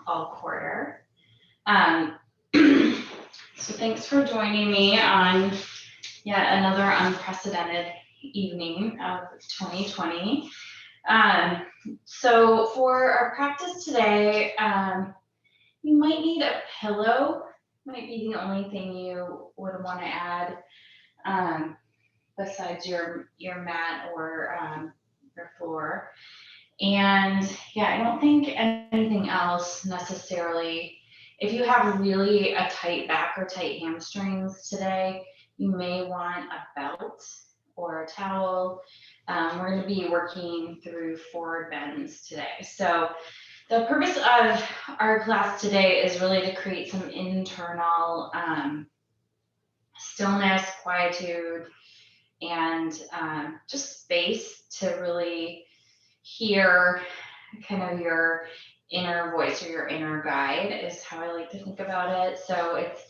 all quarter. So thanks for joining me on yet another unprecedented evening of 2020. So for our practice today, you might need a pillow, might be the only thing you would want to add besides your mat or your floor. And yeah, I don't think anything else necessarily. If you have really a tight back or tight hamstrings today, you may want a belt or a towel. We're going to be working through forward bends today. So the purpose of our class today is really to create some internal stillness, quietude, and just space to really hear kind of your inner voice or your inner guide is how I like to think about it. So it's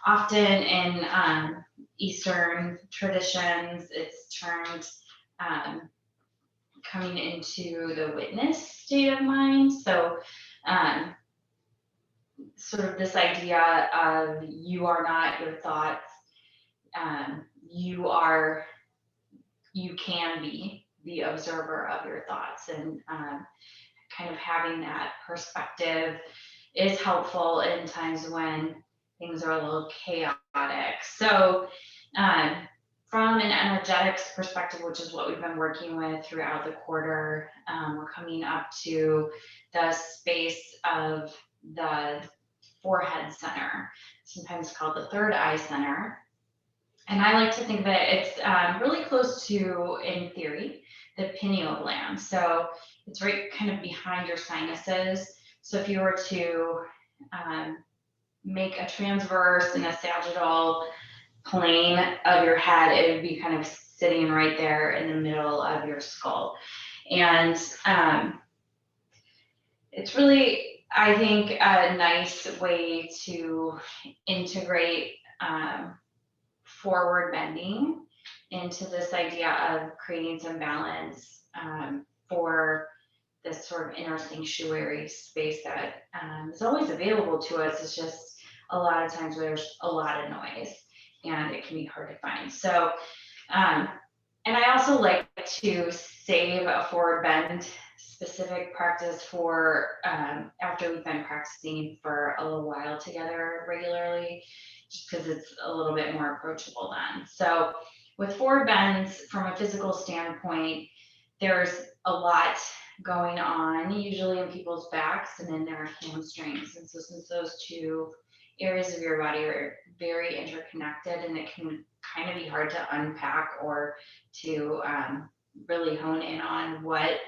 often in Eastern traditions, it's termed coming into the witness state of mind. So sort of this idea of you are not your thoughts, you can be the observer of your thoughts, and kind of having that perspective is helpful in times when things are a little chaotic. So from an energetics perspective, which is what we've been working with throughout the quarter, we're coming up to the space of the forehead center, sometimes called the third eye center. And I like to think that it's really close to, in theory, the pineal gland. So it's right kind of behind your sinuses. So if you were to make a transverse and a sagittal plane of your head, it would be kind of sitting right there in the middle of your skull. And it's really, I think, a nice way to integrate forward bending into this idea of creating some balance for this sort of inner sanctuary space that is always available to us. It's just a lot of times there's a lot of noise and it can be hard to find. So, and I also like to save a forward bend specific practice for after we've been practicing for a little while together regularly, just because it's a little bit more approachable then. So with forward bends, from a physical standpoint, there's a lot going on, usually in people's backs and in their hamstrings. And so since those two areas of your body are very interconnected, and it can kind of be hard to unpack or to really hone in on what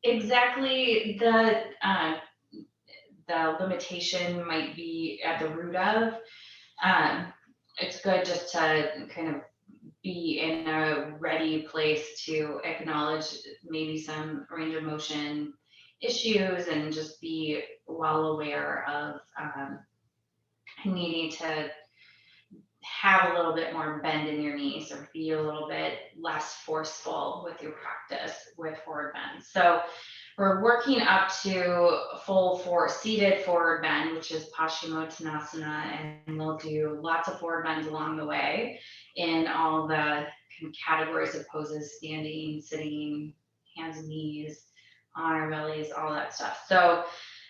exactly the limitation might be at the root of. It's good just to kind of be in a ready place to acknowledge maybe some range of motion issues and just be well aware of needing to have a little bit more bend in your knees or be a little bit less forceful with your practice with forward bend. So we're working up to full seated forward bend, which is Paschimottanasana, and we'll do lots of forward bends along the way in all the kind of categories of poses: standing, sitting, hands and knees, on our bellies, all that stuff. So,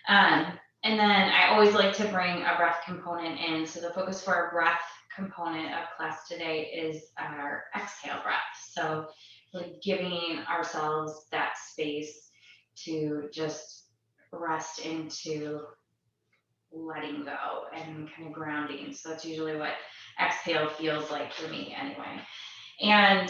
and then I always like to bring a breath component in. So the focus for our breath component of class today is our exhale breath. So really giving ourselves that space to just rest into letting go and kind of grounding. So that's usually what exhale feels like for me anyway. And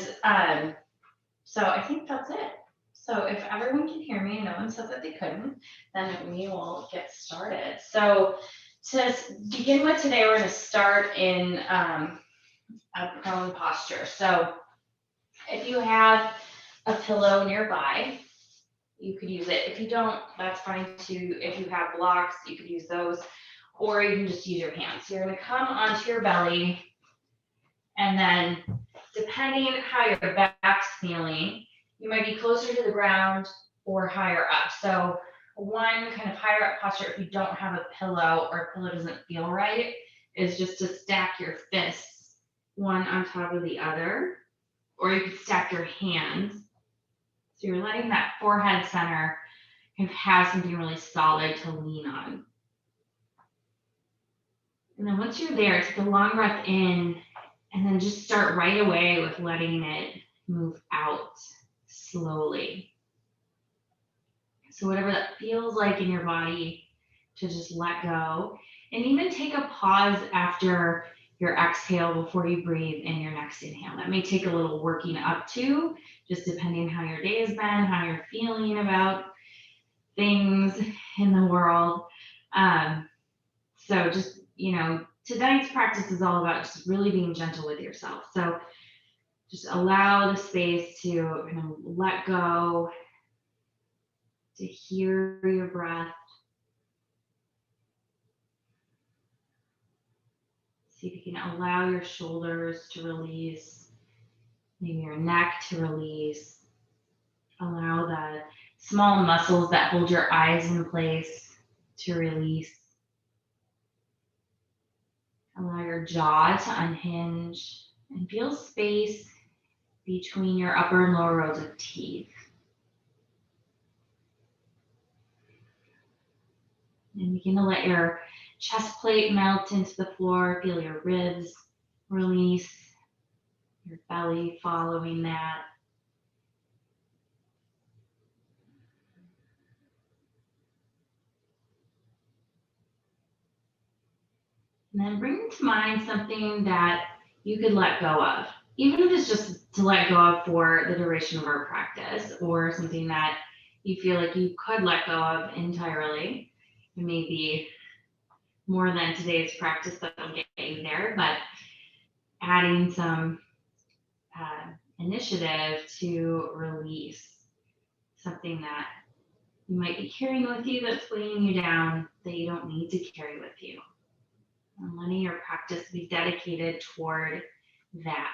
so I think that's it. So if everyone can hear me, no one said that they couldn't, then we will get started. So to begin with today, we're going to start in a prone posture. So if you have a pillow nearby, you could use it. If you don't, that's fine too. If you have blocks, you could use those, or you can just use your hands. So you're going to come onto your belly, and then depending how your back's feeling, you might be closer to the ground or higher up. So one kind of higher up posture, if you don't have a pillow or a pillow doesn't feel right, is just to stack your fists one on top of the other, or you could stack your hands. So you're letting that forehead center kind of have something really solid to lean on. And then once you're there, take a long breath in, and then just start right away with letting it move out slowly. So whatever that feels like in your body, to just let go. And even take a pause after your exhale before you breathe in your next inhale. That may take a little working up to, just depending how your day has been, how you're feeling about things in the world. So just, tonight's practice is all about just really being gentle with yourself. So just allow the space to let go, to hear your breath. See if you can allow your shoulders to release, maybe your neck to release. Allow the small muscles that hold your eyes in place to release. Allow your jaw to unhinge and feel space between your upper and lower rows of teeth. And begin to let your chest plate melt into the floor. Feel your ribs release, your belly following that. And then bring to mind something that you could let go of, even if it's just to let go of for the duration of our practice, or something that you feel like you could let go of entirely. It may be more than today's practice that will get you there, but adding some initiative to release something that you might be carrying with you that's weighing you down, that you don't need to carry with you. And letting your practice be dedicated toward that.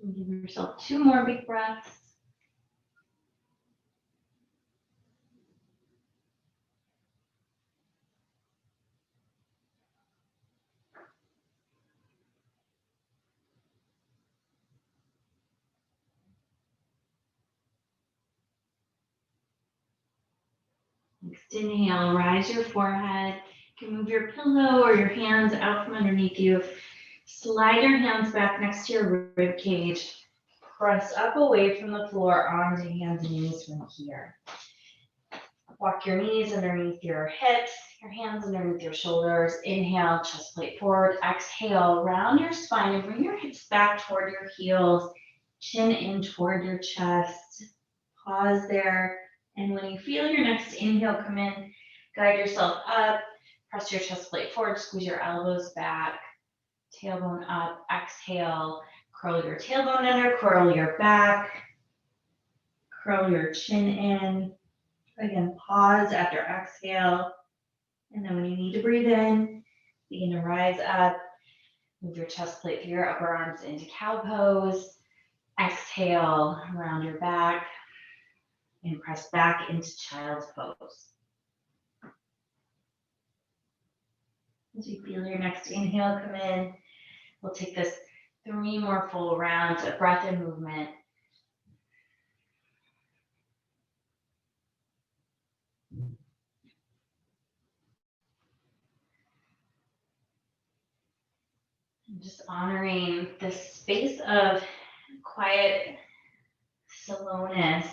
And give yourself 2 more big breaths. Next inhale, rise your forehead. You can move your pillow or your hands out from underneath you. Slide your hands back next to your rib cage. Press up away from the floor onto hands and knees from here. Walk your knees underneath your hips, your hands underneath your shoulders. Inhale, chest plate forward. Exhale, round your spine and bring your hips back toward your heels. Chin in toward your chest. Pause there. And when you feel your next inhale come in, guide yourself up. Press your chest plate forward. Squeeze your elbows back. Tailbone up. Exhale. Curl your tailbone under. Curl your back. Curl your chin in. Again, pause after exhale. And then when you need to breathe in, begin to rise up. Move your chest plate through your upper arms into cow pose. Exhale, round your back. And press back into child's pose. As you feel your next inhale come in, we'll take this 3 more full rounds of breath and movement. Just honoring this space of quiet slowness.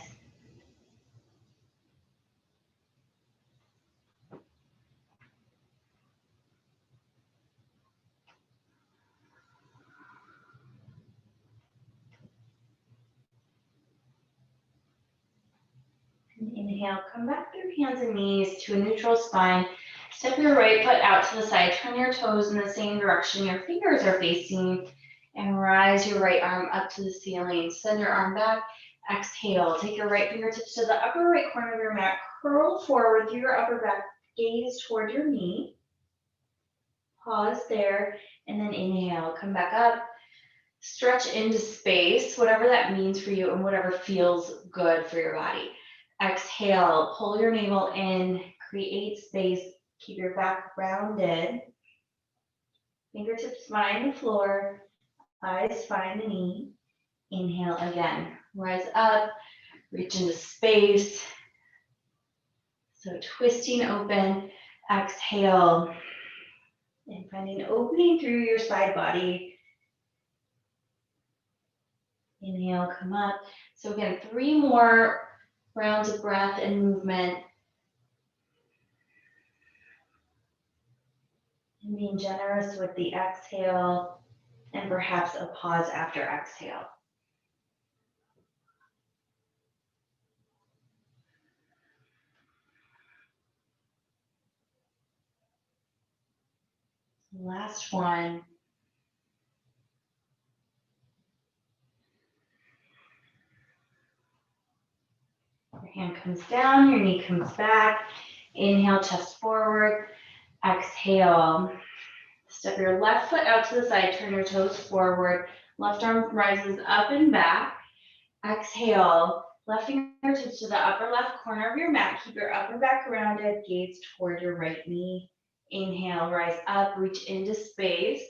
And inhale, come back through hands and knees to a neutral spine. Step your right foot out to the side. Turn your toes in the same direction your fingers are facing. And rise your right arm up to the ceiling. Send your arm back. Exhale, take your right fingertips to the upper right corner of your mat, curl forward through your upper back, gaze toward your knee. Pause there, and then inhale, come back up, stretch into space, whatever that means for you and whatever feels good for your body. Exhale, pull your navel in, create space, keep your back rounded. Fingertips find the floor, eyes find the knee. Inhale again, rise up, reach into space. So twisting open, exhale, and finding an opening through your side body. Inhale, come up. So again, 3 more rounds of breath and movement. And being generous with the exhale and perhaps a pause after exhale. Last one. Your hand comes down, your knee comes back. Inhale, chest forward. Exhale. Step your left foot out to the side, turn your toes forward. Left arm rises up and back. Exhale. Left fingertips to the upper left corner of your mat. Keep your upper back rounded, gaze toward your right knee. Inhale, rise up, reach into space.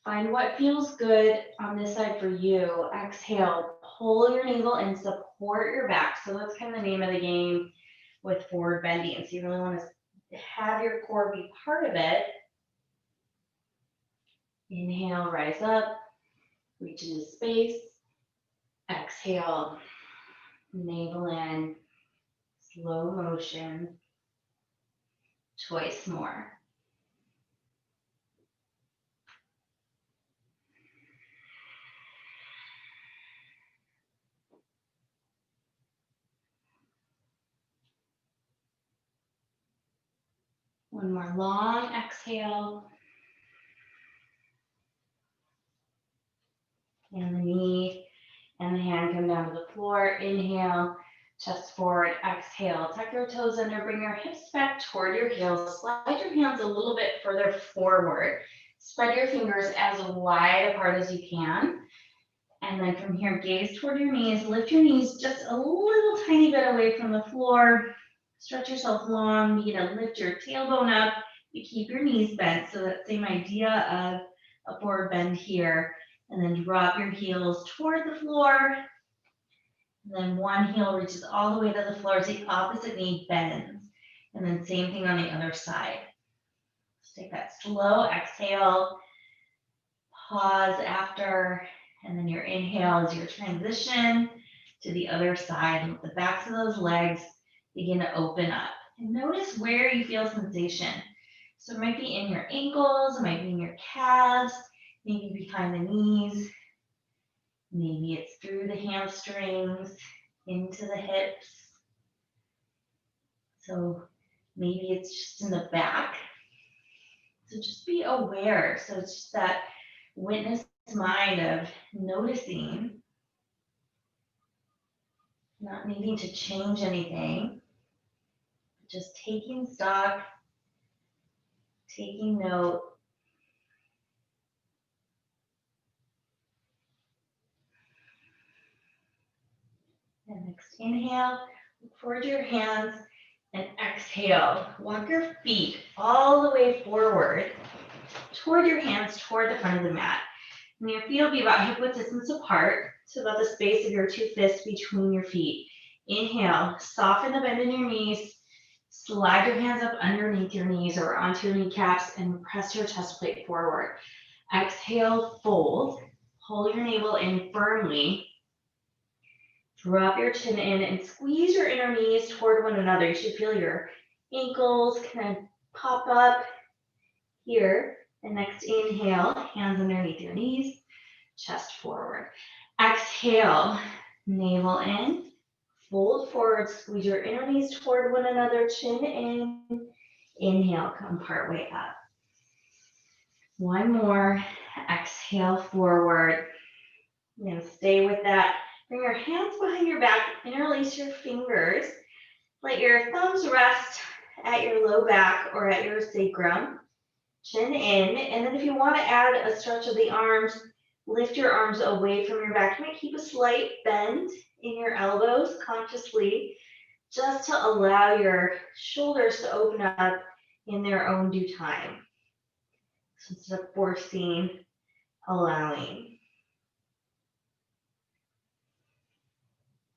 Find what feels good on this side for you. Exhale, pull your navel and support your back. So that's kind of the name of the game with forward bending. So you really want to have your core be part of it. Inhale, rise up, reach into space. Exhale, navel in, slow motion, twice more. One more long exhale. And the knee and the hand come down to the floor. Inhale, chest forward, exhale. Tuck your toes under, bring your hips back toward your heels. Slide your hands a little bit further forward. Spread your fingers as wide apart as you can. And then from here, gaze toward your knees. Lift your knees just a little tiny bit away from the floor. Stretch yourself long. You know, lift your tailbone up. You keep your knees bent. So that same idea of a forward bend here. And then drop your heels toward the floor. And then one heel reaches all the way to the floor as the opposite knee bends. And then same thing on the other side. Just take that slow exhale. Pause after. And then your inhale is your transition to the other side. And with the backs of those legs begin to open up. And notice where you feel sensation. So it might be in your ankles, it might be in your calves, maybe behind the knees. Maybe it's through the hamstrings, into the hips. So maybe it's just in the back. So just be aware. So it's just that witness mind of noticing, not needing to change anything, just taking stock, taking note. And next inhale, look forward to your hands, and exhale. Walk your feet all the way forward toward your hands, toward the front of the mat. And your feet will be about hip width distance apart, so about the space of your 2 fists between your feet. Inhale, soften the bend in your knees. Slide your hands up underneath your knees or onto your kneecaps and press your chest plate forward. Exhale, fold. Pull your navel in firmly. Drop your chin in and squeeze your inner knees toward one another. You should feel your ankles kind of pop up here. And next inhale, hands underneath your knees, chest forward. Exhale, navel in, fold forward, squeeze your inner knees toward one another, chin in. Inhale, come partway up. One more, exhale forward. And stay with that Bring your hands behind your back, interlace your fingers. Let your thumbs rest at your low back or at your sacrum. Chin in, and then if you want to add a stretch of the arms, lift your arms away from your back. You might keep a slight bend in your elbows consciously, just to allow your shoulders to open up in their own due time. So instead of forcing, allowing.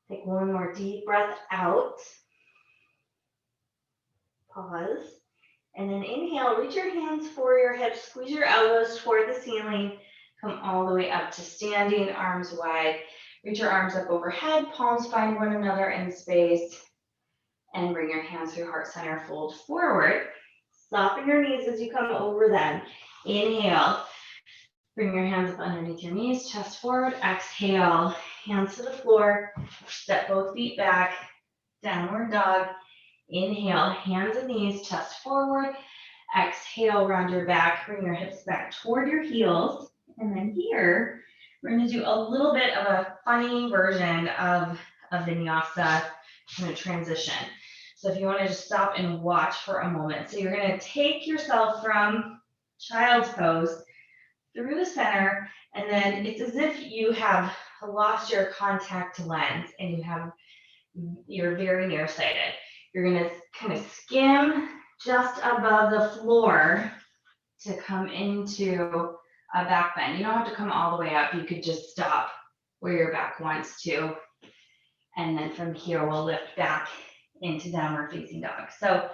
Take one more deep breath out. Pause. And then inhale, reach your hands for your hips, squeeze your elbows toward the ceiling, come all the way up to standing, arms wide. Reach your arms up overhead, palms find one another in space, and bring your hands through heart center, fold forward. Soften your knees as you come over them. Inhale, bring your hands up underneath your knees, chest forward. Exhale, hands to the floor, step both feet back, downward dog. Inhale, hands and knees, chest forward. Exhale, round your back, bring your hips back toward your heels. And then here, we're going to do a little bit of a funny version of a vinyasa kind of transition. So if you want to just stop and watch for a moment. So you're going to take yourself from child's pose through the center, and then it's as if you have lost your contact lens and you're very nearsighted. You're going to kind of skim just above the floor to come into a back bend. You don't have to come all the way up. You could just stop where your back wants to. And then from here, we'll lift back into downward facing dog. So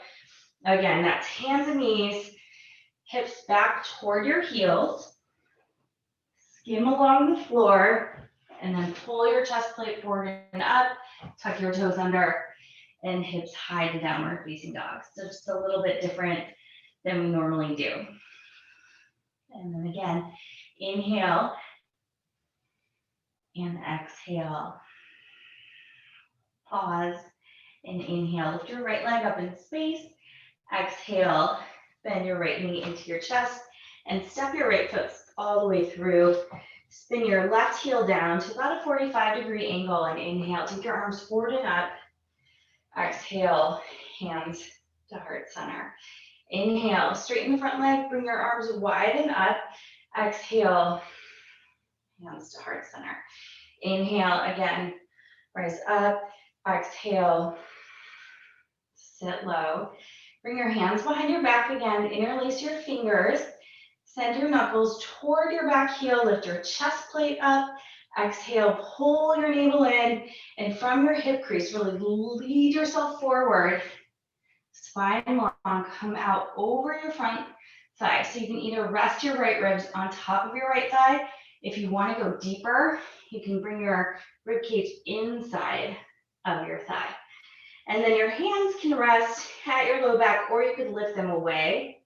again, that's hands and knees, hips back toward your heels. Skim along the floor, and then pull your chest plate forward and up, tuck your toes under, and hips high to downward facing dog. So just a little bit different than we normally do. And then again, inhale and exhale. Pause and inhale. Lift your right leg up in space. Exhale, bend your right knee into your chest and step your right foot all the way through. Spin your left heel down to about a 45-degree angle and inhale. Take your arms forward and up. Exhale, hands to heart center. Inhale, straighten the front leg, bring your arms wide and up. Exhale, hands to heart center. Inhale, again, rise up. Exhale, sit low. Bring your hands behind your back again, interlace your fingers. Send your knuckles toward your back heel, lift your chest plate up. Exhale, pull your navel in, and from your hip crease, really lead yourself forward. Spine long, come out over your front thigh. So you can either rest your right ribs on top of your right thigh. If you want to go deeper, you can bring your rib cage inside of your thigh. And then your hands can rest at your low back, or you could lift them away.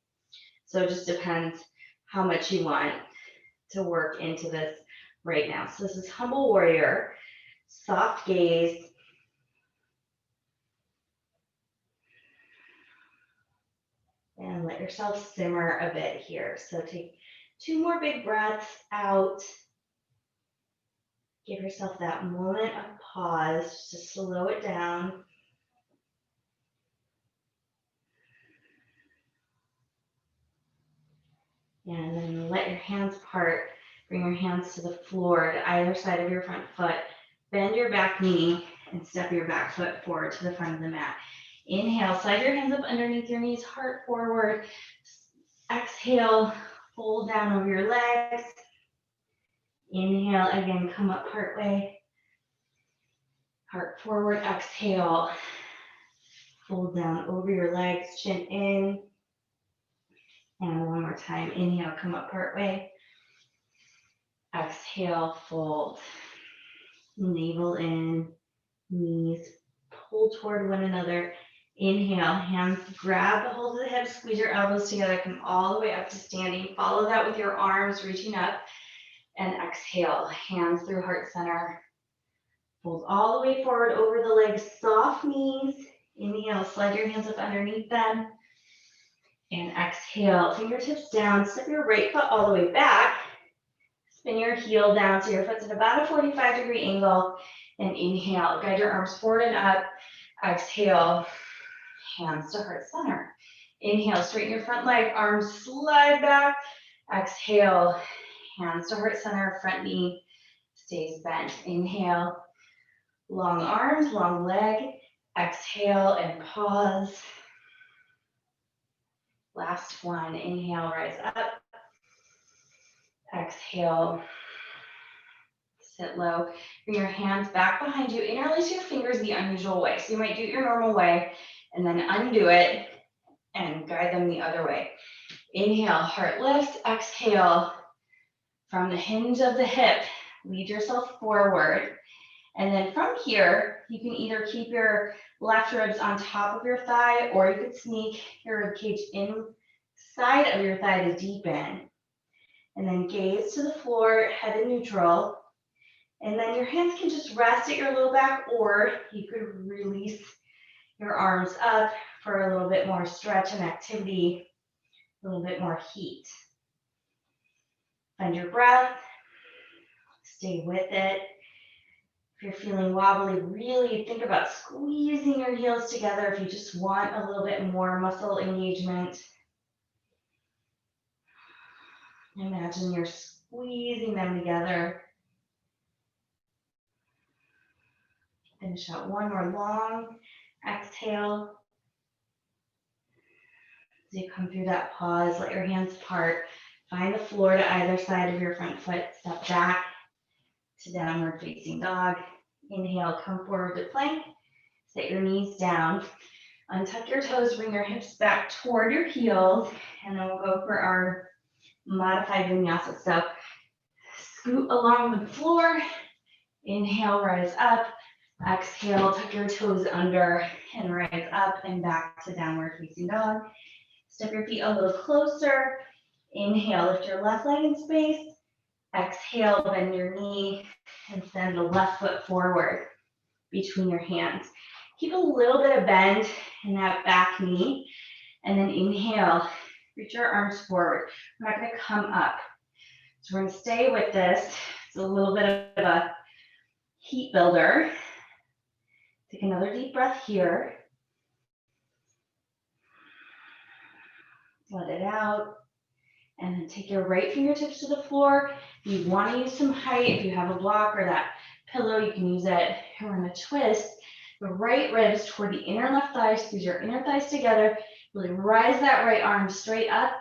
So it just depends how much you want to work into this right now. So this is humble warrior, soft gaze. And let yourself simmer a bit here. So take 2 more big breaths out. Give yourself that moment of pause just to slow it down. And then let your hands part. Bring your hands to the floor to either side of your front foot. Bend your back knee and step your back foot forward to the front of the mat. Inhale, slide your hands up underneath your knees, heart forward. Exhale, fold down over your legs. Inhale, again, come up partway. Heart forward, exhale. Fold down over your legs, chin in. And one more time, inhale, come up partway. Exhale, fold. Navel in, knees pull toward one another. Inhale, hands grab the holds of the hips, squeeze your elbows together, come all the way up to standing. Follow that with your arms reaching up. And exhale, hands through heart center. Fold all the way forward over the legs, soft knees. Inhale, slide your hands up underneath them. And exhale, fingertips down, step your right foot all the way back. Spin your heel down so your foot's at about a 45-degree angle. And inhale, guide your arms forward and up. Exhale, hands to heart center. Inhale, straighten your front leg, arms slide back. Exhale, hands to heart center, front knee stays bent. Inhale, long arms, long leg. Exhale and pause. Last one, inhale, rise up. Exhale, sit low. Bring your hands back behind you. Interlace your fingers the unusual way. So you might do it your normal way and then undo it and guide them the other way. Inhale, heart lifts. Exhale, from the hinge of the hip, lead yourself forward. And then from here, you can either keep your left ribs on top of your thigh, or you could sneak your rib cage inside of your thigh to deepen. And then gaze to the floor, head in neutral. And then your hands can just rest at your low back, or you could release your arms up for a little bit more stretch and activity, a little bit more heat. Find your breath, stay with it. If you're feeling wobbly, really think about squeezing your heels together if you just want a little bit more muscle engagement. Imagine you're squeezing them together. Finish out one more long exhale. As you come through that pause, let your hands part. Find the floor to either side of your front foot. Step back to downward facing dog. Inhale, come forward to plank. Set your knees down. Untuck your toes, bring your hips back toward your heels, and then we'll go for our modified vinyasa. So scoot along the floor. Inhale, rise up. Exhale, tuck your toes under and rise up and back to downward facing dog. Step your feet a little closer. Inhale, lift your left leg in space. Exhale, bend your knee and send the left foot forward between your hands. Keep a little bit of bend in that back knee. And then inhale, reach your arms forward. We're not going to come up. So we're going to stay with this. It's a little bit of a heat builder. Take another deep breath here. Let it out. And then take your right fingertips to the floor. If you want to use some height, if you have a block or that pillow, you can use it. And we're going to twist the right ribs toward the inner left thigh. Squeeze your inner thighs together. Really rise that right arm straight up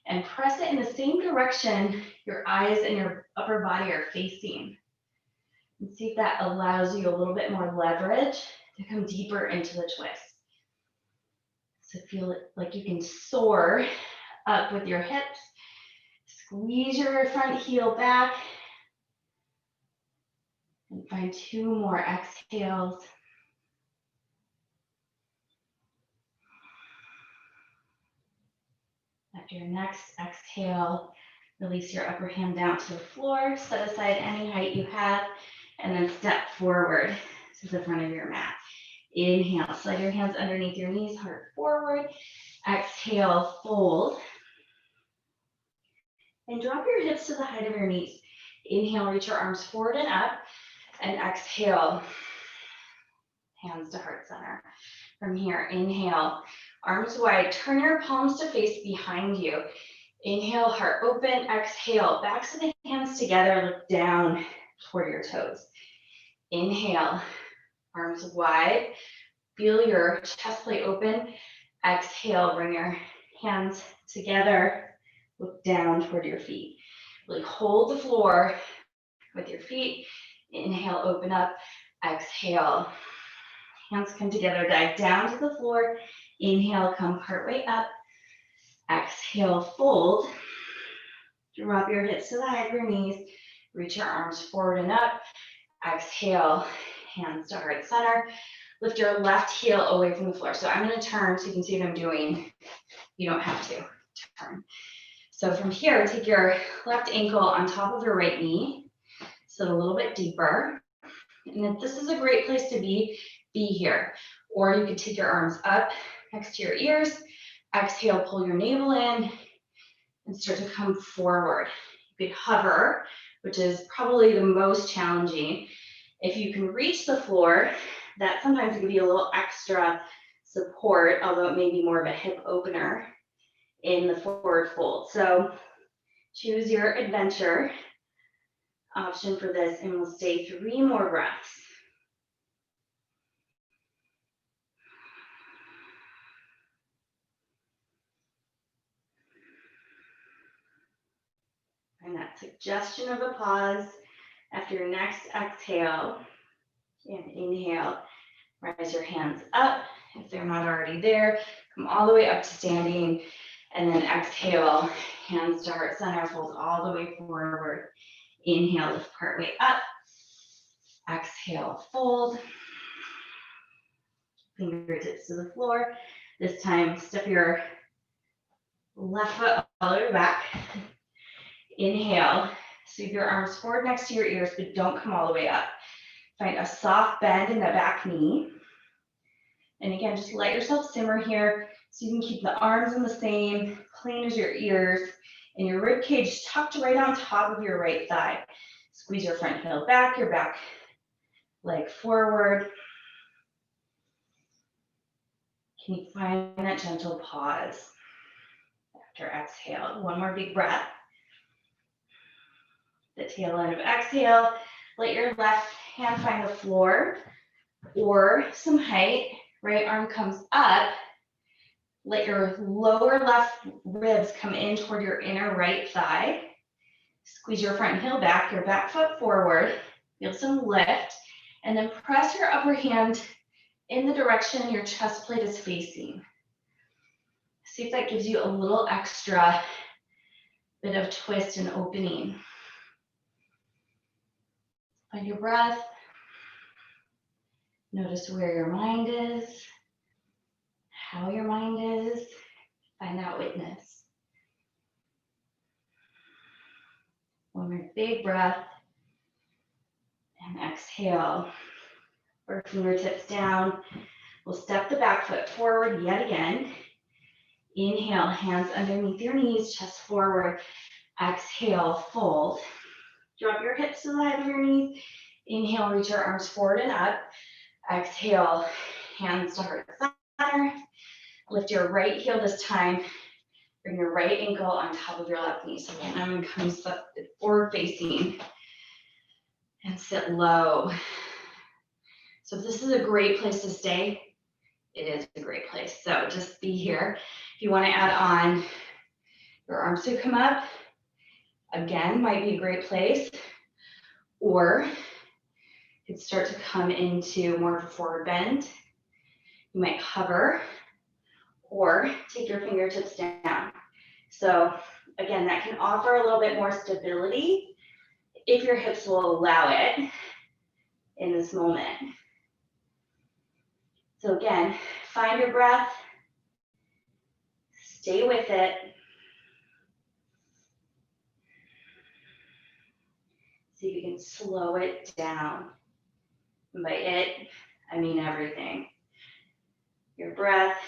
and press it in the same direction your eyes and your upper body are facing. And see if that allows you a little bit more leverage to come deeper into the twist. So feel it like you can soar up with your hips. Squeeze your front heel back. And find two more exhales. After your next exhale, release your upper hand down to the floor. Set aside any height you have. And then step forward to the front of your mat. Inhale, slide your hands underneath your knees, heart forward. Exhale, fold. And drop your hips to the height of your knees. Inhale, reach your arms forward and up. And exhale, hands to heart center. From here, inhale, arms wide. Turn your palms to face behind you. Inhale, heart open. Exhale, backs of the hands together. Look down toward your toes. Inhale, arms wide. Feel your chest plate open. Exhale, bring your hands together. Look down toward your feet. Really hold the floor with your feet. Inhale, open up. Exhale. Hands come together, dive down to the floor. Inhale, come partway up. Exhale, fold. Drop your hips to the height of your knees. Reach your arms forward and up. Exhale, hands to heart center. Lift your left heel away from the floor. So I'm going to turn so you can see what I'm doing. You don't have to turn. So from here, take your left ankle on top of your right knee. Sit a little bit deeper. And if this is a great place to be here. Or you could take your arms up next to your ears. Exhale, pull your navel in and start to come forward. You could hover which is probably the most challenging. If you can reach the floor, that sometimes can give you a little extra support, although it may be more of a hip opener in the forward fold. So choose your adventure option for this, and we'll stay 3 more breaths. And that suggestion of a pause after your next exhale. And inhale, rise your hands up if they're not already there. Come all the way up to standing. And then exhale, hands to heart center, fold all the way forward. Inhale, lift part way up. Exhale, fold. Fingertips to the floor. This time, step your left foot all the way back. Inhale, sweep your arms forward next to your ears, but don't come all the way up. Find a soft bend in the back knee. And again, just let yourself simmer here so you can keep the arms in the same plane as your ears and your rib cage tucked right on top of your right thigh. Squeeze your front heel back, your back leg forward. Can you find that gentle pause after exhale? One more big breath. The tail end of exhale, let your left hand find the floor or some height. Right arm comes up. Let your lower left ribs come in toward your inner right thigh. Squeeze your front heel back, your back foot forward. Feel some lift. And then press your upper hand in the direction your chest plate is facing. See if that gives you a little extra bit of twist and opening. Find your breath. Notice where your mind is, how your mind is. Find that witness. One more big breath. And exhale. Or fingertips down. We'll step the back foot forward yet again. Inhale, hands underneath your knees, chest forward. Exhale, fold. Drop your hips to the height of your knees. Inhale, reach your arms forward and up. Exhale, hands to heart center. Lift your right heel this time. Bring your right ankle on top of your left knee. So again, I'm going to come forward facing and sit low. So if this is a great place to stay, it is a great place. So just be here. If you want to add on your arms to come up, again, might be a great place. Or you could start to come into more of a forward bend. You might hover or take your fingertips down. So again, that can offer a little bit more stability if your hips will allow it in this moment. So again, find your breath, stay with it. See if you can slow it down. And by it, I mean everything. Your breath,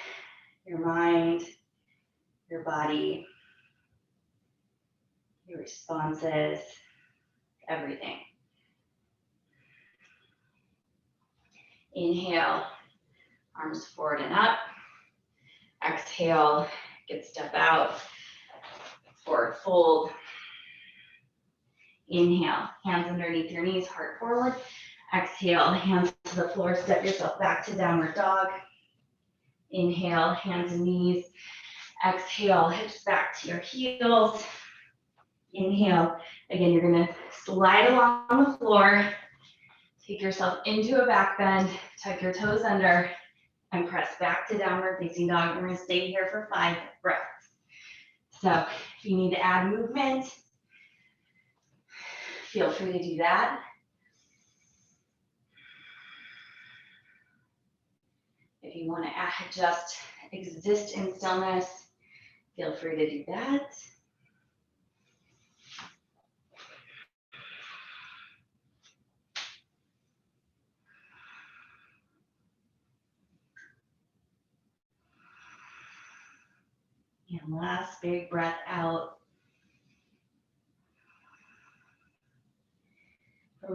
your mind, your body, your responses, everything. Inhale, arms forward and up. Exhale, good step out, forward fold. Inhale, hands underneath your knees, heart forward. Exhale, hands to the floor, step yourself back to downward dog. Inhale, hands and knees. Exhale, hips back to your heels. Inhale, again, you're gonna slide along the floor. Take yourself into a back bend, tuck your toes under, and press back to downward facing dog. We're gonna stay here for 5 breaths. So if you need to add movement, feel free to do that. If you want to just exist in stillness, feel free to do that. And last big breath out.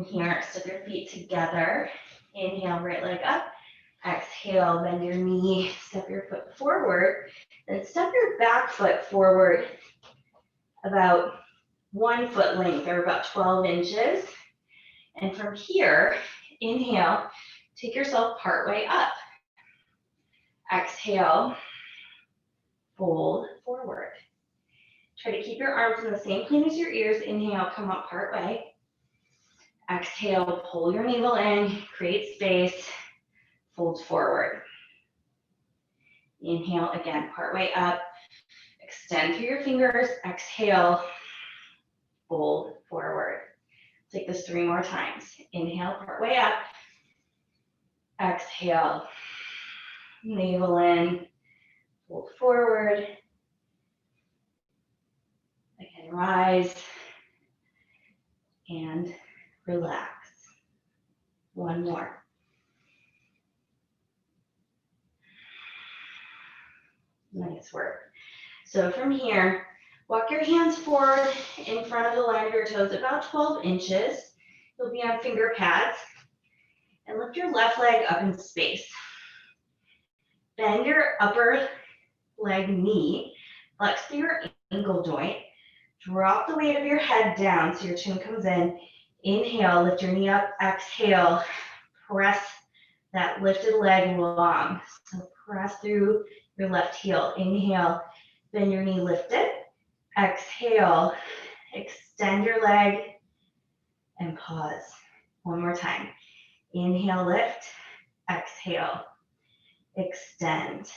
here, step your feet together. Inhale, right leg up. Exhale, bend your knee, step your foot forward. Then step your back foot forward about 1 foot length or about 12 inches. And from here, inhale, take yourself partway up. Exhale, fold forward. Try to keep your arms in the same plane as your ears. Inhale, come up partway. Exhale, pull your navel in, create space, fold forward. Inhale again, partway up. Extend through your fingers. Exhale, fold forward. Take this 3 more times. Inhale, partway up. Exhale, navel in, fold forward. Again, rise and relax. 1 more. Nice work. So from here, walk your hands forward in front of the line of your toes about 12 inches. You'll be on finger pads. And lift your left leg up in space. Bend your upper leg knee, flex through your ankle joint. Drop the weight of your head down so your chin comes in. Inhale, lift your knee up. Exhale, press that lifted leg long. So press through your left heel. Inhale, bend your knee, lift it. Exhale, extend your leg and pause. 1 more time. Inhale, lift. Exhale, extend.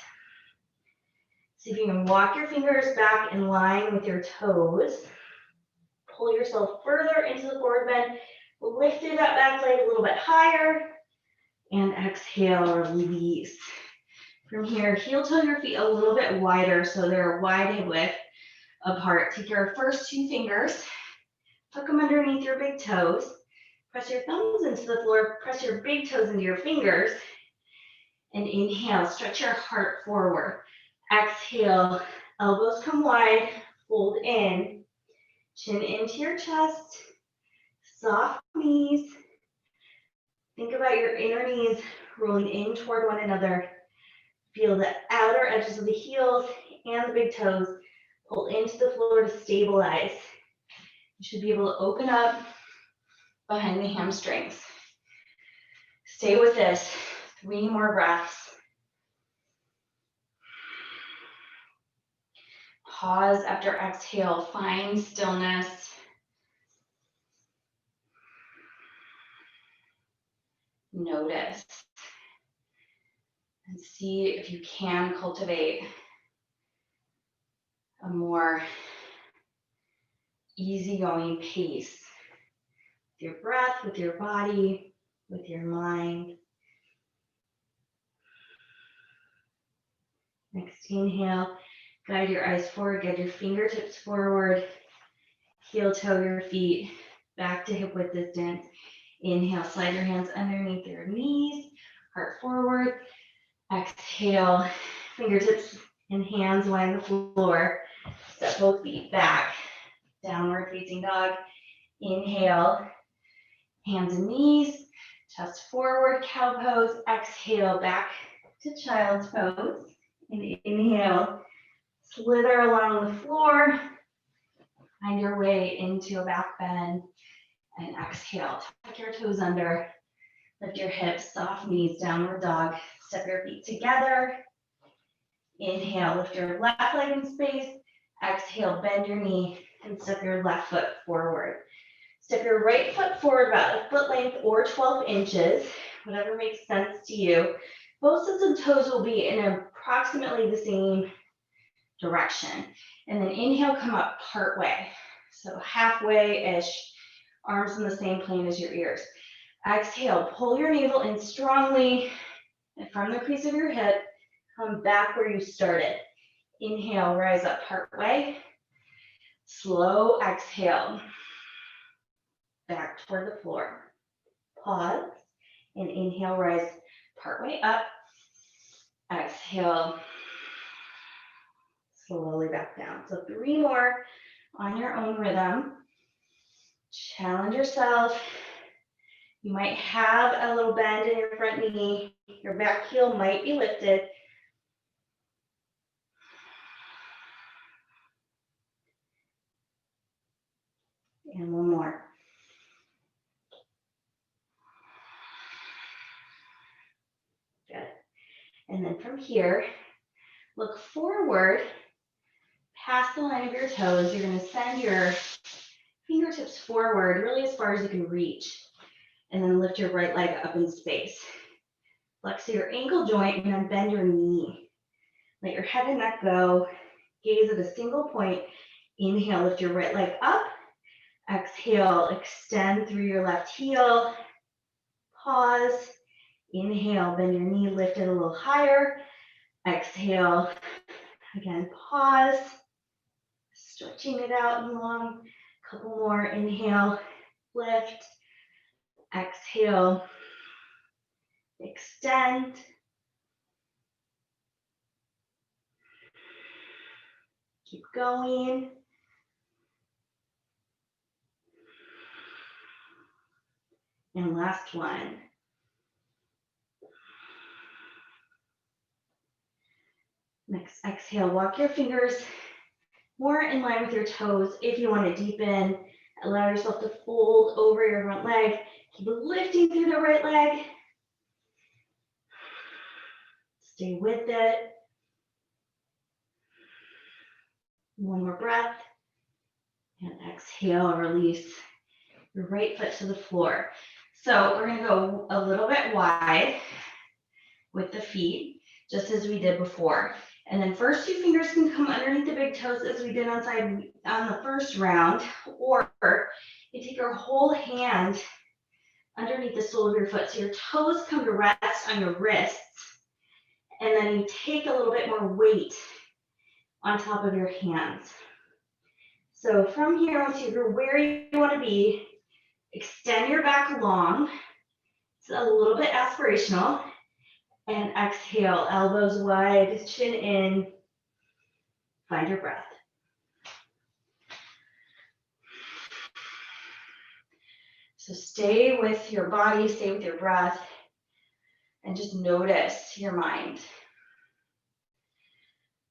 See if you can walk your fingers back in line with your toes. Pull yourself further into the forward bend. Lift that back leg a little bit higher. And exhale, release. From here, heel toe your feet a little bit wider so they're wide hip width apart. Take your first 2 fingers, tuck them underneath your big toes. Press your thumbs into the floor, press your big toes into your fingers, and inhale, stretch your heart forward. Exhale, elbows come wide, fold in, chin into your chest, soft knees. Think about your inner knees rolling in toward one another. Feel the outer edges of the heels and the big toes pull into the floor to stabilize. You should be able to open up behind the hamstrings. Stay with this. 3 more breaths. Pause after exhale. Find stillness. Notice. And see if you can cultivate a more easygoing pace with your breath, with your body, with your mind. Next inhale, guide your eyes forward, guide your fingertips forward, heel toe your feet back to hip width distance. Inhale, slide your hands underneath your knees, heart forward. Exhale, fingertips and hands line the floor. Step both feet back, downward facing dog. Inhale, hands and knees, chest forward, cow pose. Exhale, back to child's pose. And inhale, slither along the floor, find your way into a back bend. And exhale, tuck your toes under, lift your hips, soft knees, downward dog. Step your feet together. Inhale, lift your left leg in space. Exhale, bend your knee and step your left foot forward. Step your right foot forward about a foot length or 12 inches, whatever makes sense to you. Both sets of toes will be in approximately the same direction. And then inhale, come up part way. So halfway-ish, arms in the same plane as your ears. Exhale, pull your navel in strongly, and from the crease of your hip, come back where you started. Inhale, rise up part way. Slow exhale, back toward the floor. Pause, and inhale, rise part way up. Exhale, slowly back down. So 3 more on your own rhythm. Challenge yourself You might have a little bend in your front knee. Your back heel might be lifted. And one more. Good. And then from here, look forward past the line of your toes. You're going to send your fingertips forward really as far as you can reach. And then lift your right leg up in space. Flex your ankle joint and then bend your knee. Let your head and neck go. Gaze at a single point. Inhale, lift your right leg up. Exhale, extend through your left heel. Pause. Inhale, bend your knee, lift it a little higher. Exhale, again, pause. Stretching it out and long. Couple more. Inhale, lift. Exhale, extend. Keep going. And last one. Next, exhale, walk your fingers more in line with your toes. If you want to deepen, allow yourself to fold over your front leg. Keep lifting through the right leg. Stay with it. One more breath. And exhale, release your right foot to the floor. So we're going to go a little bit wide with the feet, just as we did before. And then first two fingers can come underneath the big toes as we did on the first round, or you take your whole hand underneath the sole of your foot so your toes come to rest on your wrists, and then you take a little bit more weight on top of your hands. So from here, once you're where you want to be, extend your back long. It's a little bit aspirational. And exhale, elbows wide, chin in. Find your breath. So stay with your body, stay with your breath, and just notice your mind.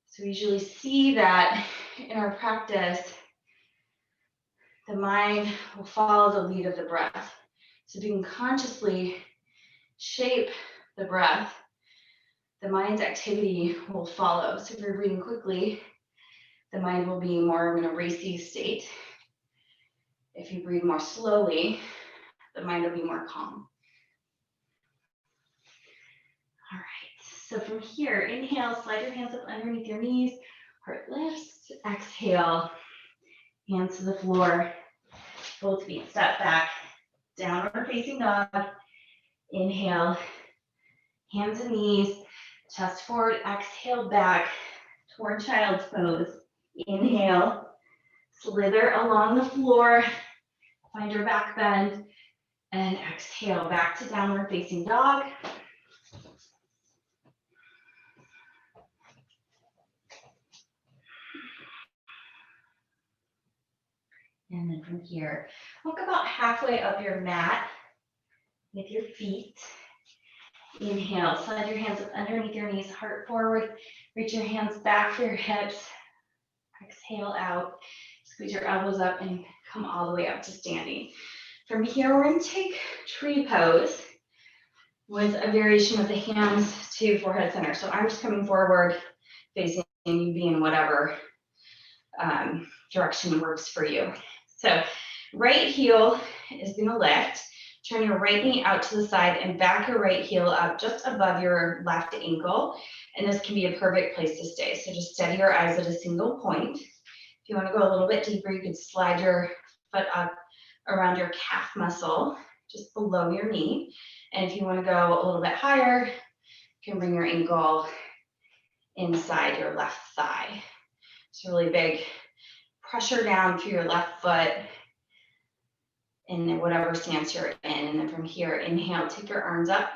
So we usually see that in our practice, the mind will follow the lead of the breath. So if you can consciously shape the breath, the mind's activity will follow. So if you're breathing quickly, the mind will be more in a racy state. If you breathe more slowly, the mind will be more calm. All right, so from here, inhale, slide your hands up underneath your knees, heart lifts, exhale, hands to the floor, both feet step back, downward facing dog, inhale, hands and knees, chest forward, exhale back toward child's pose. Inhale, slither along the floor, find your back bend, and exhale back to downward facing dog. And then from here, walk about halfway up your mat with your feet. Inhale, slide your hands up underneath your knees, heart forward, reach your hands back for your hips. Exhale out, squeeze your elbows up and come all the way up to standing. From here, we're going to take tree pose with a variation of the hands to forehead center. So arms coming forward, facing you, be in whatever direction works for you. So right heel is going to lift. Turn your right knee out to the side and back your right heel up just above your left ankle. And this can be a perfect place to stay. So just steady your eyes at a single point. If you want to go a little bit deeper, you could slide your foot up around your calf muscle, just below your knee. And if you want to go a little bit higher, you can bring your ankle inside your left thigh. It's a really big pressure down through your left foot in whatever stance you're in. And then from here, inhale, take your arms up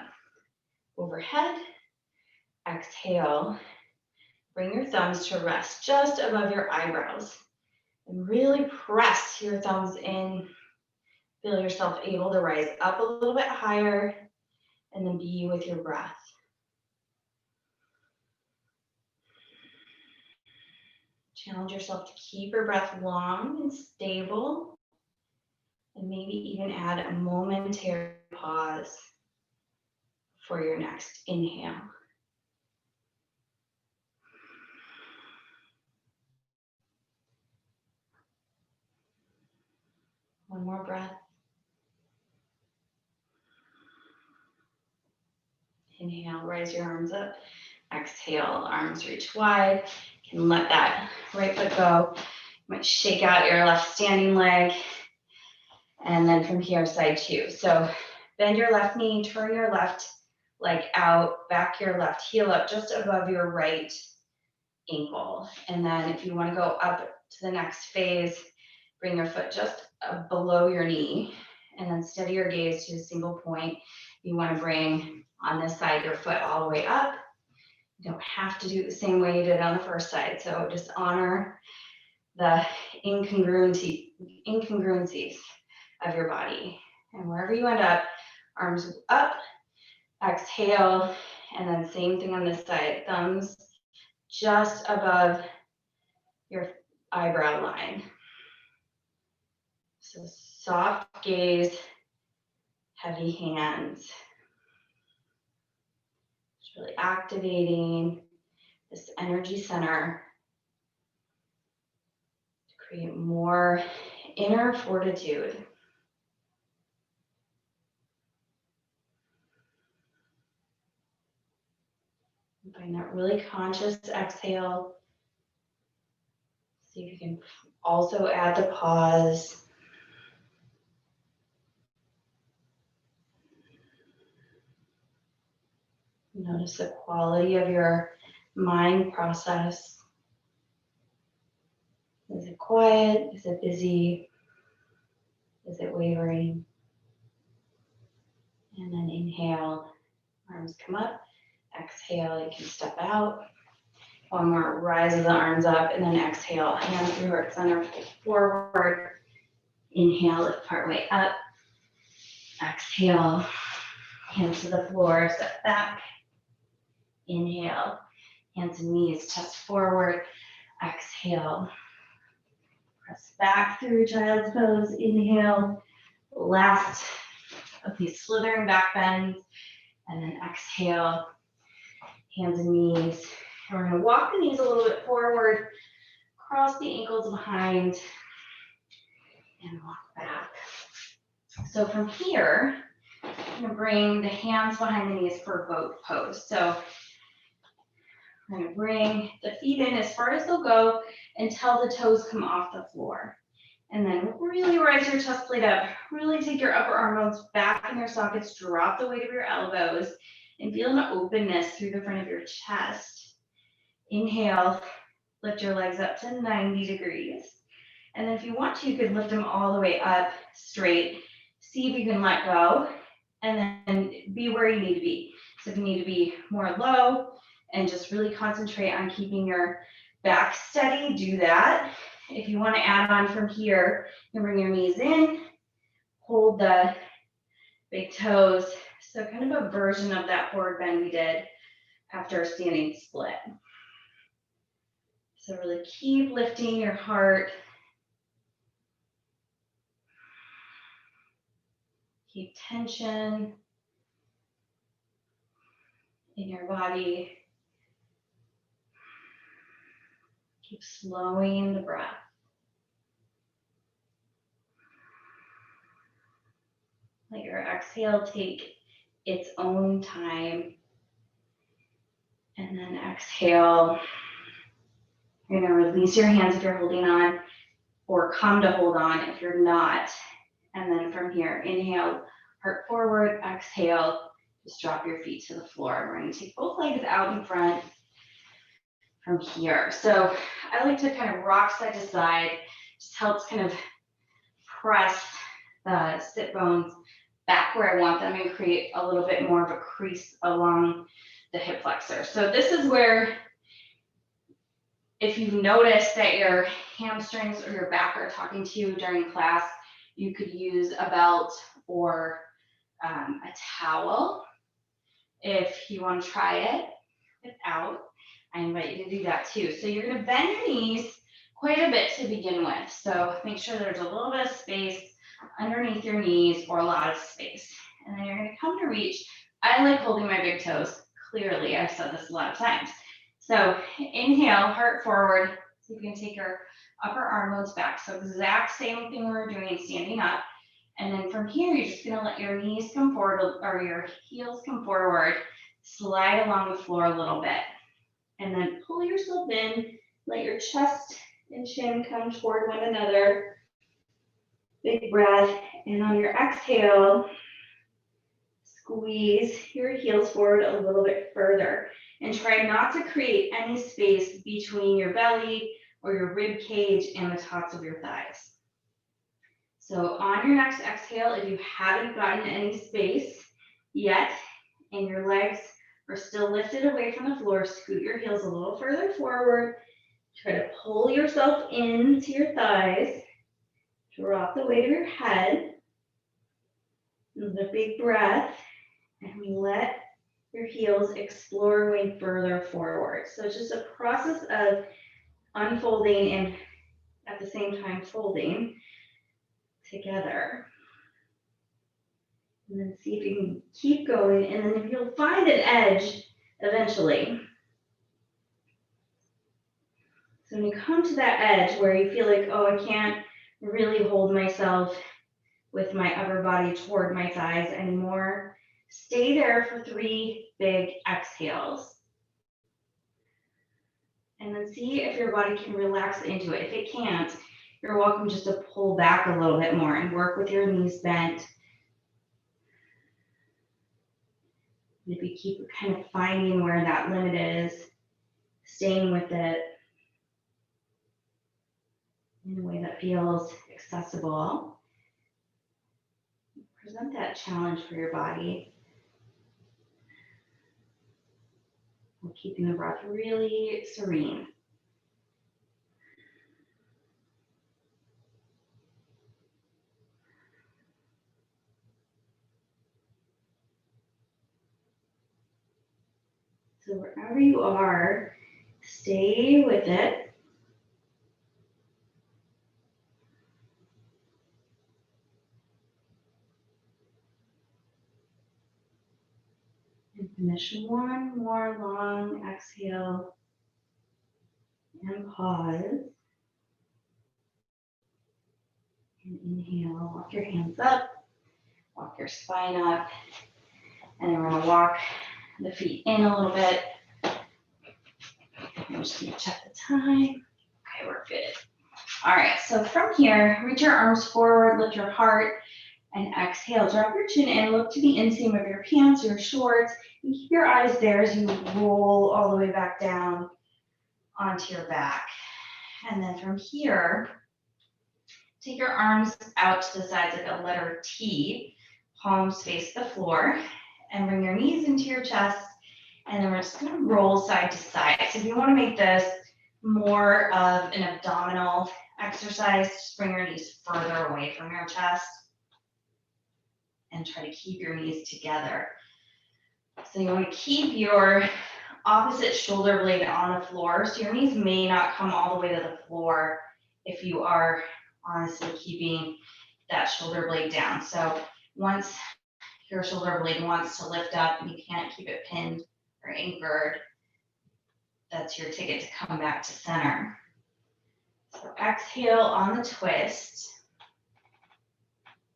overhead. Exhale, bring your thumbs to rest just above your eyebrows. And really press your thumbs in Feel yourself able to rise up a little bit higher and then be with your breath. Challenge yourself to keep your breath long and stable, and maybe even add a momentary pause for your next inhale. One more breath. Inhale, raise your arms up. Exhale, arms reach wide. You can let that right foot go. You might shake out your left standing leg. And then from here, side two. So bend your left knee, turn your left leg out, back your left heel up just above your right ankle. And then if you want to go up to the next phase, bring your foot just below your knee, and then steady your gaze to a single point. You want to bring on this side your foot all the way up. You don't have to do it the same way you did on the first side. So just honor the incongruencies of your body. And wherever you end up, arms up, exhale, and then same thing on this side. Thumbs just above your eyebrow line. So soft gaze, heavy hands. It's really activating this energy center to create more inner fortitude. Find that really conscious exhale. See if you can also add the pause. Notice the quality of your mind process. Is it quiet? Is it busy? Is it wavering? And then inhale, arms come up. Exhale, you can step out. One more, rise of the arms up, and then exhale, hands through heart center, forward. Inhale, lift part way up. Exhale, hands to the floor, step back. Inhale, hands and knees, chest forward. Exhale, press back through child's pose. Inhale, last of these slithering back bends, and then exhale, hands and knees. And we're going to walk the knees a little bit forward, cross the ankles behind, and walk back. So from here, I'm going to bring the hands behind the knees for boat pose. So we're going to bring the feet in as far as they'll go until the toes come off the floor. And then really rise your chest plate up. Really take your upper arm bones back in their sockets. Drop the weight of your elbows and feel an openness through the front of your chest. Inhale, lift your legs up to 90 degrees. And then if you want to, you could lift them all the way up straight. See if you can let go and then be where you need to be. So if you need to be more low and just really concentrate on keeping your back steady, do that. If you want to add on from here, you can bring your knees in, hold the big toes. So kind of a version of that forward bend we did after a standing split. So really keep lifting your heart. Keep tension in your body. Keep slowing the breath. Let your exhale take its own time. And then exhale. You're going to release your hands if you're holding on, or come to hold on if you're not. And then from here, inhale, heart forward, exhale, just drop your feet to the floor. We're going to take both legs out in front from here. So I like to kind of rock side to side, just helps kind of press the sit bones back where I want them and create a little bit more of a crease along the hip flexor. So this is where, if you notice that your hamstrings or your back are talking to you during class, You could use a belt or a towel. If you want to try it without, I invite you to do that too. So you're going to bend your knees quite a bit to begin with. So make sure there's a little bit of space underneath your knees, or a lot of space. And then you're going to come to reach. I like holding my big toes. Clearly, I've said this a lot of times. So inhale, heart forward. So you can take your upper arm loads back. So exact same thing we were doing standing up. And then from here, you're just going to let your knees come forward, or your heels come forward, slide along the floor a little bit. And then pull yourself in, let your chest and chin come toward one another. Big breath, and on your exhale, squeeze your heels forward a little bit further. And try not to create any space between your belly or your rib cage and the tops of your thighs. So on your next exhale, if you haven't gotten any space yet, and your legs are still lifted away from the floor, scoot your heels a little further forward. Try to pull yourself into your thighs. Drop the weight of your head. Another big breath. And we let your heels explore going further forward. So it's just a process of unfolding and at the same time folding together. And then see if you can keep going. And then if you'll find an edge eventually. So when you come to that edge where you feel like, oh, I can't really hold myself with my upper body toward my thighs anymore, stay there for 3 big exhales. And then see if your body can relax into it. If it can't, you're welcome just to pull back a little bit more and work with your knees bent. Maybe keep kind of finding where that limit is, staying with it in a way that feels accessible. Present that challenge for your body. While keeping the breath really serene. So wherever you are, stay with it. And finish one more long exhale and pause. And inhale, walk your hands up, walk your spine up, and then we're gonna walk the feet in a little bit. I'm just gonna check the time. Okay, we're good. All right, so from here, reach your arms forward, lift your heart, and exhale. Drop your chin in, look to the inseam of your pants, your shorts, and keep your eyes there as you roll all the way back down onto your back. And then from here, take your arms out to the sides like a letter T, palms face the floor, and bring your knees into your chest. And then we're just gonna roll side to side. So if you wanna make this more of an abdominal exercise, just bring your knees further away from your chest and try to keep your knees together. So you wanna keep your opposite shoulder blade on the floor. So your knees may not come all the way to the floor if you are honestly keeping that shoulder blade down. So once your shoulder blade wants to lift up and you can't keep it pinned or anchored, that's your ticket to come back to center. So exhale on the twist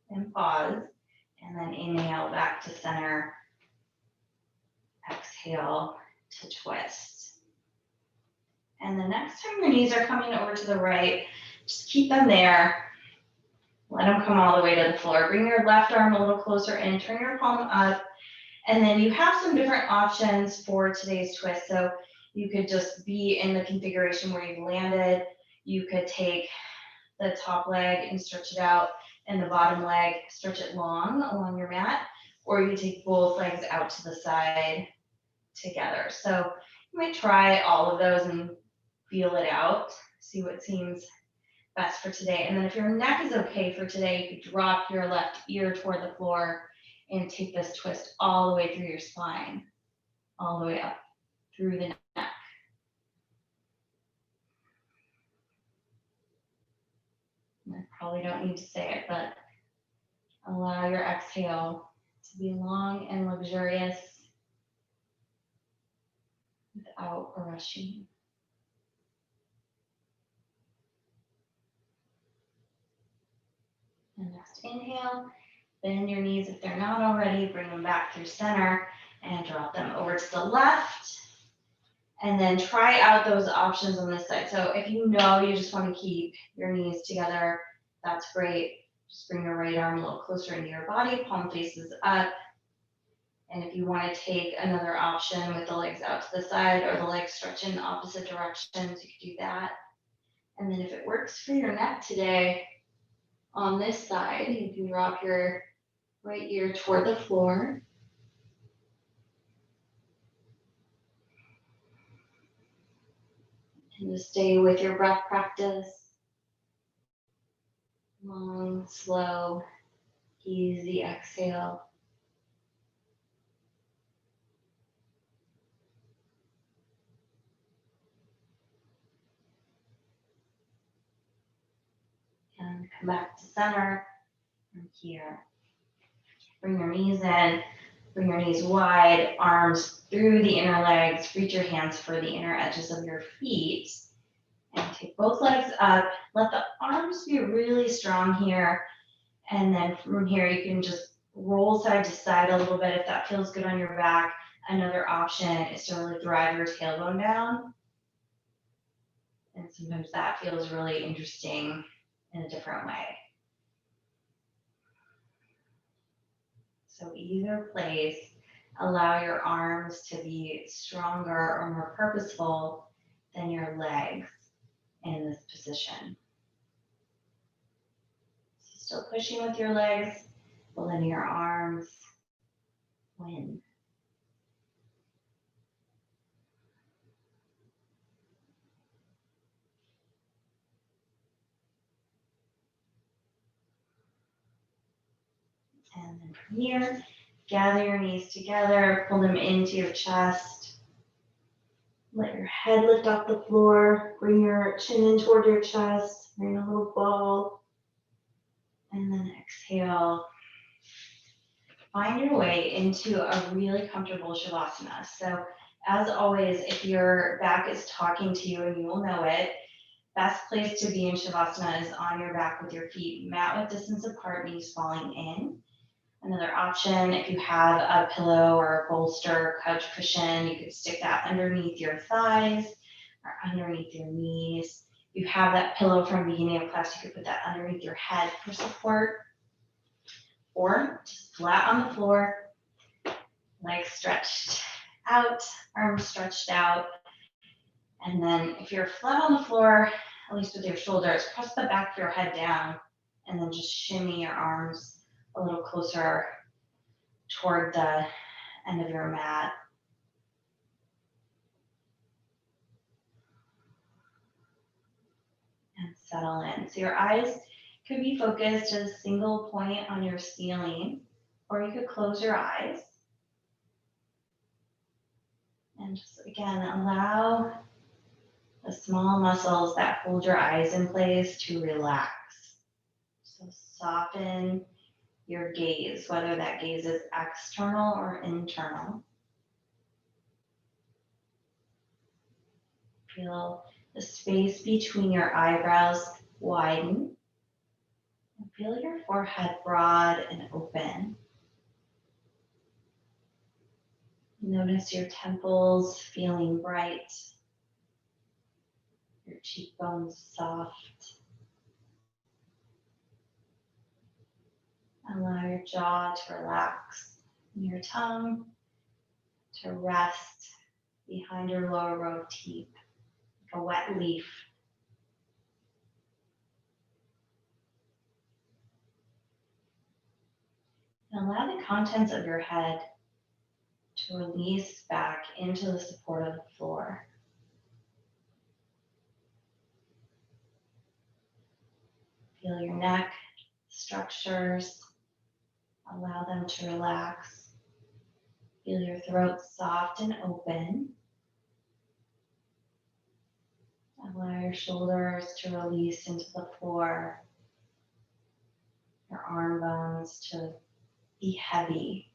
and pause, and then inhale back to center. Exhale to twist. And the next time your knees are coming over to the right, just keep them there. Let them come all the way to the floor. Bring your left arm a little closer in, turn your palm up, and then you have some different options for today's twist. So you could just be in the configuration where you've landed. You could take the top leg and stretch it out, and the bottom leg, stretch it long along your mat, or you take both legs out to the side together. So you might try all of those and feel it out, see what seems best for today. And then if your neck is okay for today, you could drop your left ear toward the floor and take this twist all the way through your spine, all the way up through the neck. And I probably don't need to say it, but allow your exhale to be long and luxurious without rushing. And next inhale, bend your knees if they're not already, bring them back through center and drop them over to the left. And then try out those options on this side. So if you know you just want to keep your knees together, that's great. Just bring your right arm a little closer into your body, palm faces up. And if you want to take another option with the legs out to the side or the legs stretch in opposite directions, you could do that. And then if it works for your neck today, on this side, you can drop your right ear toward the floor. And just stay with your breath practice. Long, slow, easy exhale. And come back to center from here. Bring your knees in, bring your knees wide, arms through the inner legs, reach your hands for the inner edges of your feet. And take both legs up. Let the arms be really strong here. And then from here, you can just roll side to side a little bit if that feels good on your back. Another option is to really drive your tailbone down. And sometimes that feels really interesting in a different way. So either place, allow your arms to be stronger or more purposeful than your legs in this position. So still pushing with your legs, but letting your arms win. And then from here, gather your knees together, pull them into your chest. Let your head lift off the floor, bring your chin in toward your chest, bring a little ball. And then exhale. Find your way into a really comfortable Shavasana. So as always, if your back is talking to you and you will know it, best place to be in Shavasana is on your back with your feet mat width distance apart, knees falling in. Another option, if you have a pillow or a bolster, couch cushion, you could stick that underneath your thighs or underneath your knees. If you have that pillow from beginning of class, you could put that underneath your head for support. Or just flat on the floor, legs stretched out, arms stretched out. And then if you're flat on the floor, at least with your shoulders, press the back of your head down and then just shimmy your arms a little closer toward the end of your mat. And settle in. So your eyes could be focused at a single point on your ceiling, or you could close your eyes. And just again, allow the small muscles that hold your eyes in place to relax. So soften your gaze, whether that gaze is external or internal. Feel the space between your eyebrows widen. And feel your forehead broad and open. Notice your temples feeling bright, your cheekbones soft. Allow your jaw to relax and your tongue to rest behind your lower row of teeth, like a wet leaf. And allow the contents of your head to release back into the support of the floor. Feel your neck structures. Allow them to relax. Feel your throat soft and open. Allow your shoulders to release into the floor. Your arm bones to be heavy.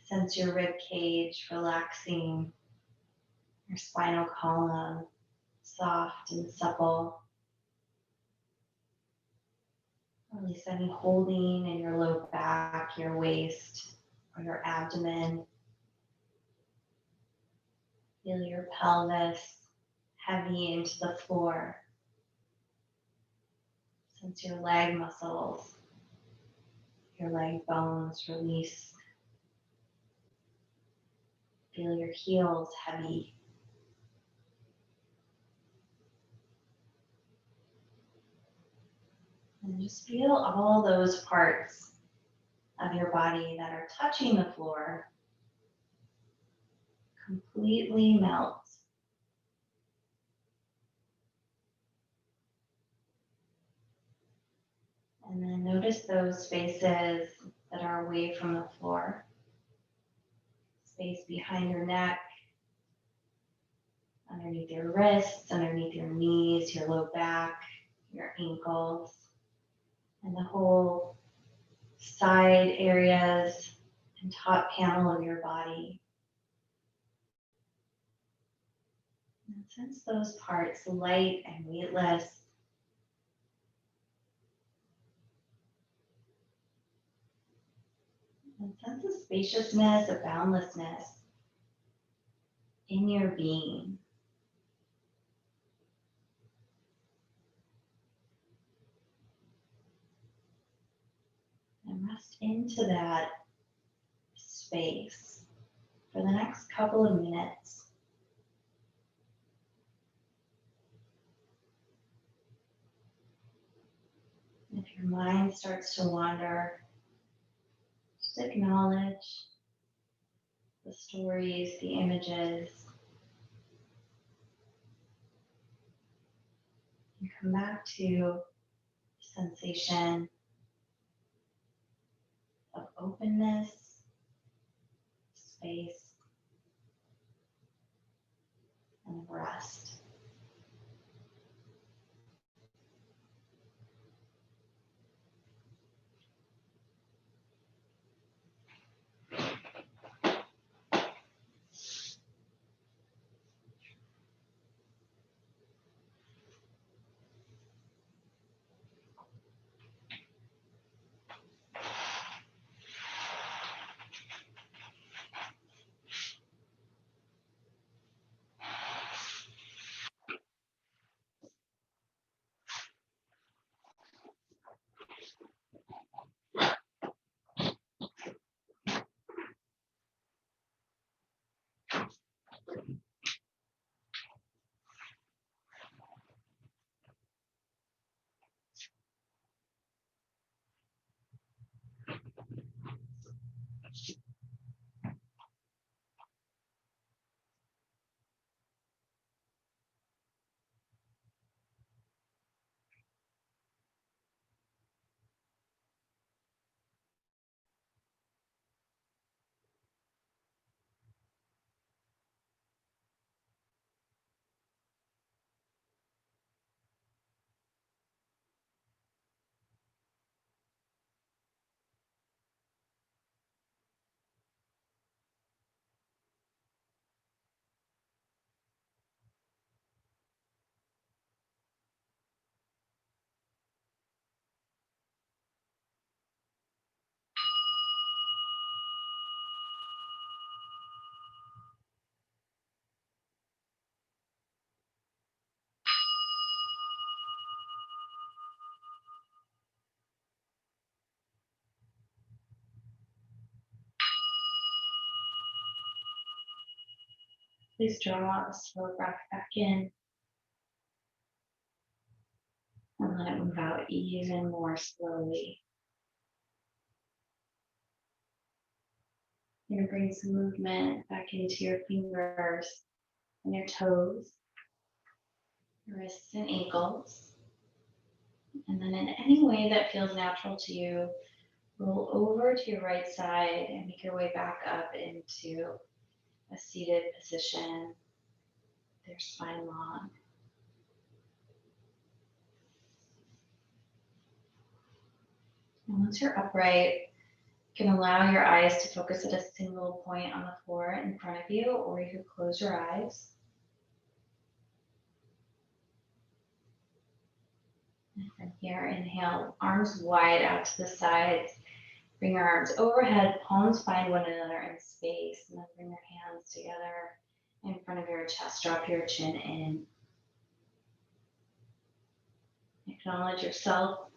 Sense your rib cage relaxing. Your spinal column soft and supple. Release any holding in your low back, your waist, or your abdomen. Feel your pelvis heavy into the floor. Sense your leg muscles, your leg bones release. Feel your heels heavy. And just feel all those parts of your body that are touching the floor completely melt. And then notice those spaces that are away from the floor. Space behind your neck, underneath your wrists, underneath your knees, your low back, your ankles, and the whole side areas and top panel of your body. And sense those parts light and weightless. And sense a spaciousness, a boundlessness in your being. And rest into that space for the next couple of minutes. If your mind starts to wander, just acknowledge the stories, the images, and come back to the sensation of openness, space, and rest. Please draw a slow breath back in and let it move out even more slowly. You're going to bring some movement back into your fingers and your toes, your wrists and ankles. And then in any way that feels natural to you, roll over to your right side and make your way back up into a seated position, their spine long. And once you're upright, you can allow your eyes to focus at a single point on the floor in front of you, or you could close your eyes. And from here, inhale, arms wide out to the sides. Bring your arms overhead, palms find one another in space, and then bring your hands together in front of your chest. Drop your chin in. Acknowledge yourself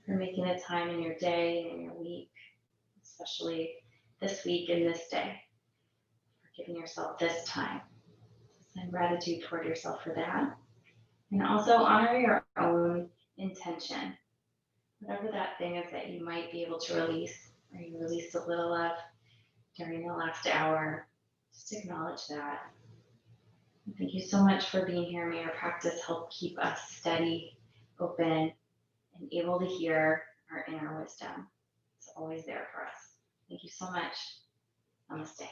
for making the time in your day and in your week, especially this week and this day, for giving yourself this time. Send gratitude toward yourself for that. And also honor your own intention. Whatever that thing is that you might be able to release, or you released a little of during the last hour, just acknowledge that. And thank you so much for being here. May our practice help keep us steady, open, and able to hear our inner wisdom. It's always there for us. Thank you so much. Namaste.